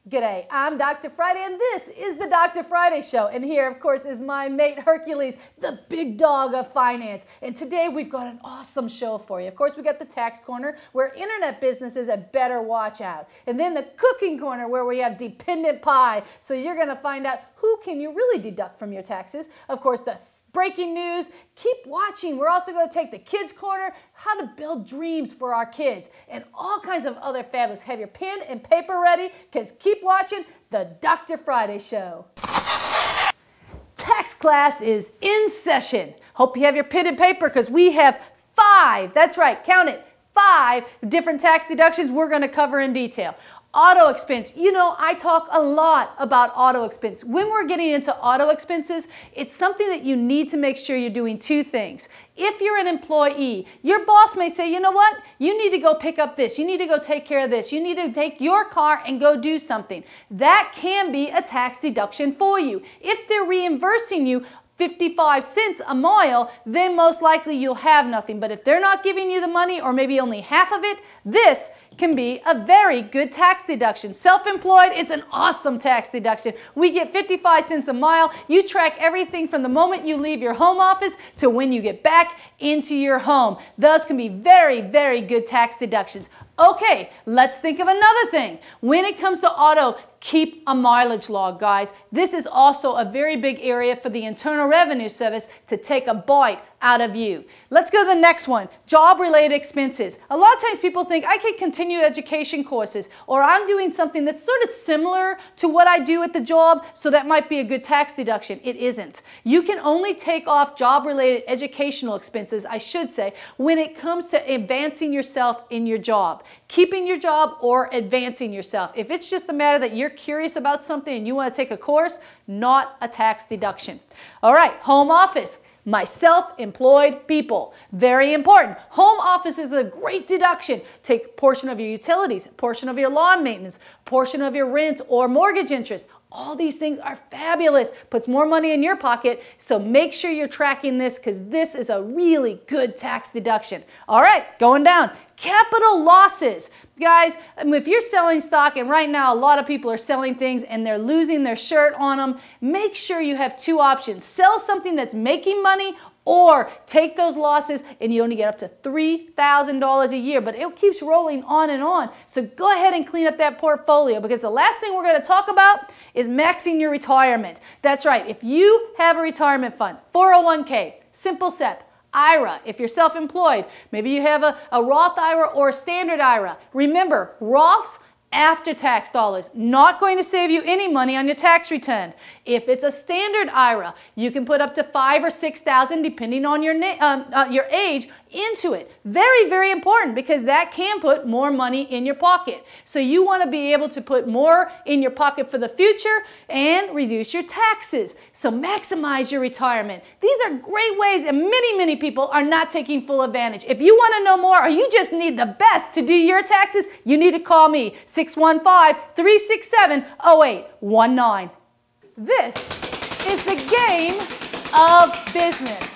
G'day, I'm Dr. Friday, and this is the Dr. Friday Show. And here, of course, is my mate Hercules, the big dog of finance. And today we've got an awesome show for you. Of course, we got the tax corner, where internet businesses had better watch out. And then the cooking corner, where we have dependent pie. So you're going to find out who can you really deduct from your taxes. Of course, the breaking news. Keep watching. We're also going to take the kids corner, how to build dreams for our kids, and all kinds of other fabulous. Have your pen and paper ready, because keep watching the Dr. Friday Show. Tax class is in session. Hope you have your pen and paper, because we have 5, that's right, count it, 5 different tax deductions we're going to cover in detail. Auto expense. You know, I talk a lot about auto expense. When we're getting into auto expenses, it's something that you need to make sure you're doing 2 things. If you're an employee, your boss may say, you know what, you need to go pick up this, you need to go take care of this, you need to take your car and go do something. That can be a tax deduction for you. If they're reimbursing you 55 cents a mile, then most likely you'll have nothing. But if they're not giving you the money, or maybe only half of it, this can be a very good tax deduction. Self-employed, it's an awesome tax deduction. We get 55 cents a mile. You track everything from the moment you leave your home office to when you get back into your home. Those can be very, very good tax deductions. Okay, let's think of another thing. When it comes to auto, keep a mileage log, guys. This is also a very big area for the Internal Revenue Service to take a bite out of you. Let's go to the next one, job-related expenses. A lot of times people think I could continue education courses, or I'm doing something that's sort of similar to what I do at the job, so that might be a good tax deduction. It isn't. You can only take off job-related educational expenses, I should say, when it comes to advancing yourself in your job, keeping your job or advancing yourself. If it's just a matter that you're curious about something and you want to take a course, not a tax deduction. All right, home office. My self-employed people, very important. Home office is a great deduction. Take a portion of your utilities, a portion of your lawn maintenance, a portion of your rent or mortgage interest. All these things are fabulous. Puts more money in your pocket, so make sure you're tracking this, because this is a really good tax deduction. All right, going down. Capital losses. Guys, if you're selling stock, and right now a lot of people are selling things and they're losing their shirt on them, make sure you have 2 options. Sell something that's making money, or take those losses and you only get up to $3,000 a year, but it keeps rolling on and on. So go ahead and clean up that portfolio, because the last thing we're going to talk about is maxing your retirement. That's right. If you have a retirement fund, 401k, Simple SEP, IRA, if you're self-employed, maybe you have a Roth IRA or a standard IRA. Remember, Roths, after-tax dollars, not going to save you any money on your tax return. If it's a standard IRA, you can put up to $5,000 or $6,000, depending on your age, into it. Very, very important, because that can put more money in your pocket. So you want to be able to put more in your pocket for the future and reduce your taxes. So maximize your retirement. These are great ways, and many, many people are not taking full advantage. If you want to know more, or you just need the best to do your taxes, you need to call me, 615-367-0819. This is the game of business.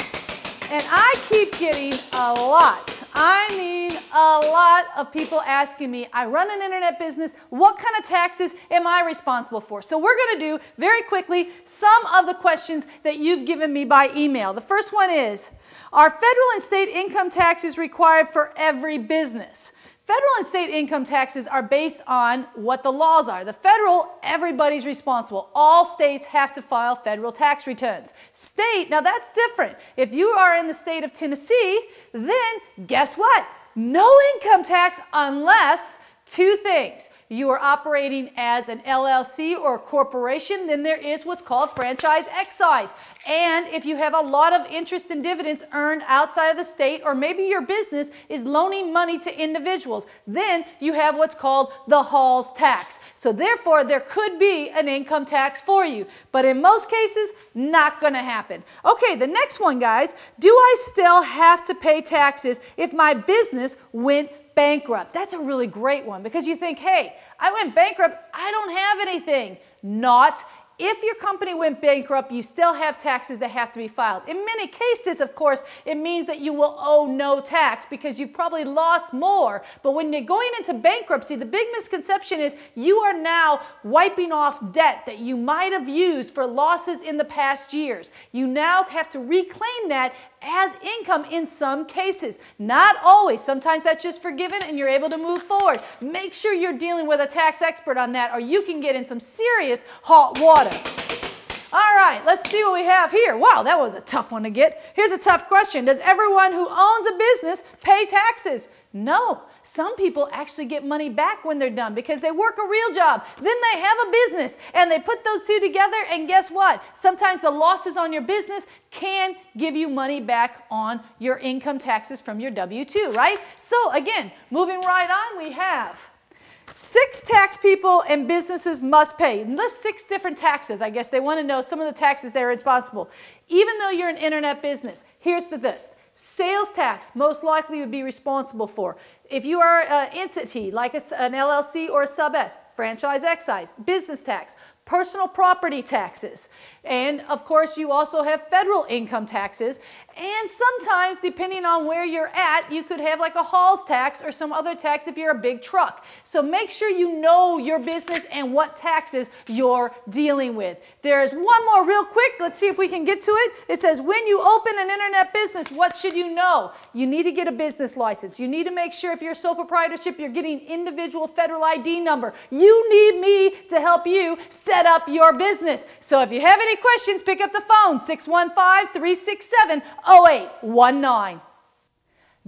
And I keep getting a lot, I mean a lot of people asking me, I run an internet business, what kind of taxes am I responsible for? So we're going to do, very quickly, some of the questions that you've given me by email. The first one is, are federal and state income taxes required for every business? Federal and state income taxes are based on what the laws are. The federal, everybody's responsible. All states have to file federal tax returns. State, now that's different. If you are in the state of Tennessee, then guess what? No income tax, unless 2 things. You are operating as an LLC or a corporation, then there is what's called franchise excise. And if you have a lot of interest and dividends earned outside of the state, or maybe your business is loaning money to individuals, then you have what's called the Halls tax. So therefore, there could be an income tax for you. But in most cases, not going to happen. Okay, the next one, guys. Do I still have to pay taxes if my business went bankrupt? That's a really great one, because you think, hey, I went bankrupt, I don't have anything. Not If your company went bankrupt, you still have taxes that have to be filed. In many cases, of course, it means that you will owe no tax because you probably lost more. But when you're going into bankruptcy, the big misconception is you are now wiping off debt that you might have used for losses in the past years. You now have to reclaim that as income in some cases. Not always. Sometimes that's just forgiven and you're able to move forward. Make sure you're dealing with a tax expert on that or you can get in some serious hot water. All right, let's see what we have here. Wow, that was a tough one to get. Here's a tough question. Does everyone who owns a business pay taxes? No. Some people actually get money back when they're done because they work a real job. Then they have a business and they put those two together and guess what? Sometimes the losses on your business can give you money back on your income taxes from your W-2, right? So again, moving right on, we have 6 tax people and businesses must pay. List 6 different taxes. I guess they want to know some of the taxes they're responsible. Even though you're an internet business, here's the list. Sales tax, most likely would be responsible for. If you are an entity like an LLC or a sub-S, franchise excise, business tax, personal property taxes, and of course you also have federal income taxes, and sometimes depending on where you're at you could have like a Halls tax or some other tax if you're a big truck. So make sure you know your business and what taxes you're dealing with. There's one more real quick, let's see if we can get to it. It says when you open an internet business, what should you know? You need to get a business license. You need to make sure if you're a sole proprietorship you're getting individual federal ID number. You need me to help you set up your business. So if you have any questions, pick up the phone, 615-367-0819.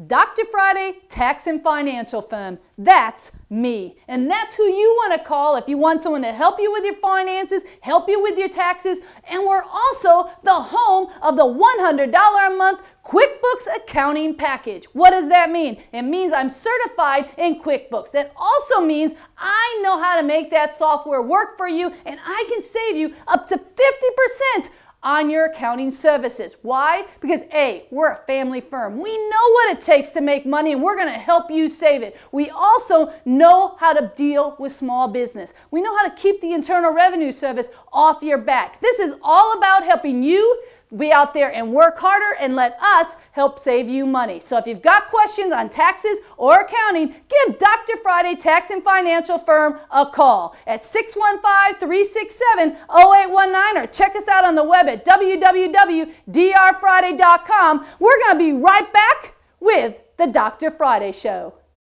Dr. Friday Tax and Financial Firm. That's me. And that's who you want to call if you want someone to help you with your finances, help you with your taxes, and we're also the home of the $100 a month QuickBooks accounting package. What does that mean? It means I'm certified in QuickBooks. That also means I know how to make that software work for you and I can save you up to 50% on your accounting services. Why? Because A, we're a family firm. We know what it takes to make money and we're going to help you save it. We also know how to deal with small business. We know how to keep the Internal Revenue Service off your back. This is all about helping you be out there and work harder and let us help save you money. So if you've got questions on taxes or accounting, give Dr. Friday Tax and Financial Firm a call at 615-367-0819 or check us out on the web at www.drfriday.com. We're going to be right back with the Dr. Friday Show.